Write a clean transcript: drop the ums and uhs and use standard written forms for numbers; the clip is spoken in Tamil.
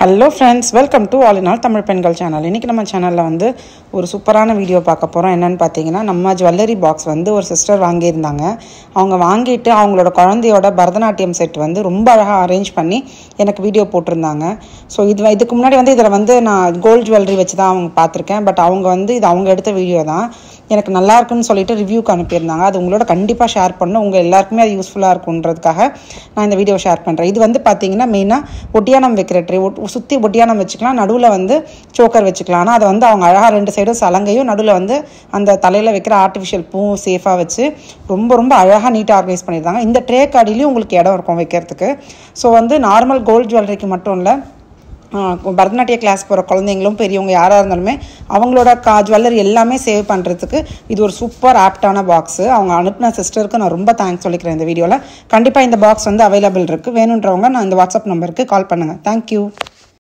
Hello friends, welcome to all in all Tamil பெண்கள் சேனல். இன்றைக்கி நம்ம சேனலில் வந்து ஒரு சூப்பரான வீடியோ பார்க்க போகிறோம். என்னென்னு பார்த்தீங்கன்னா, நம்ம ஜுவல்லரி பாக்ஸ் வந்து ஒரு சிஸ்டர் வாங்கியிருந்தாங்க. அவங்க வாங்கிட்டு அவங்களோட குழந்தையோட பரதநாட்டியம் செட் வந்து ரொம்ப அழகாக அரேஞ்ச் பண்ணி எனக்கு வீடியோ போட்டிருந்தாங்க. ஸோ இதுக்கு முன்னாடி வந்து இதில் வந்து நான் கோல்டு ஜுவல்லரி வச்சு தான் அவங்க பார்த்துருக்கேன். பட் அவங்க வந்து இது அவங்க எடுத்த வீடியோ தான். எனக்கு நல்லா இருக்குன்னு சொல்லிட்டு ரிவ்யூக்கு அனுப்பியிருந்தாங்க. அது உங்களோட கண்டிப்பாக ஷேர் பண்ணணும். உங்கள் எல்லாருக்குமே அது யூஸ்ஃபுல்லாக இருக்குன்றதுக்காக நான் இந்த வீடியோ ஷேர் பண்ணுறேன். இது வந்து பார்த்தீங்கன்னா மெயினாக ஒட்டியானம் வைக்கிற ட்ரே, சுற்றி ஒட்டியானம் வச்சுக்கலாம், நடுவில் வந்து சோக்கர் வச்சுக்கலாம். ஆனால் அதை வந்து அவங்க அழகாக ரெண்டு சைடும் சலங்கையும் நடுவில் வந்து அந்த தலையில் வைக்கிற ஆர்டிஃபிஷியல் பூவும் சேஃபாக வச்சு ரொம்ப ரொம்ப அழகாக நீட்டாக ஆர்கனைஸ் பண்ணியிருந்தாங்க. இந்த ட்ரே கார்டிலையும் உங்களுக்கு இடம் இருக்கும் வைக்கிறதுக்கு. ஸோ வந்து நார்மல் கோல்டு ஜுவல்லரிக்கு மட்டும் இல்லை, பரதநாட்டிய கிளாஸ் போகிற குழந்தைங்களும் பெரியவங்க யாராக இருந்தாலுமே அவங்களோட ஜுவல்லரி எல்லாமே சேவ் பண்ணுறதுக்கு இது ஒரு சூப்பர் ஆப்டான பாக்ஸு. அவங்க அனுப்பின சிஸ்டருக்கு நான் ரொம்ப தேங்க்ஸ் சொல்லிக்கிறேன். இந்த வீடியோவில் கண்டிப்பாக இந்த பாக்ஸ் வந்து அவைலபிள் இருக்குது. வேணுன்றவங்க நான் இந்த வாட்ஸ்அப் நம்பருக்கு கால் பண்ணுங்கள். தேங்க்யூ.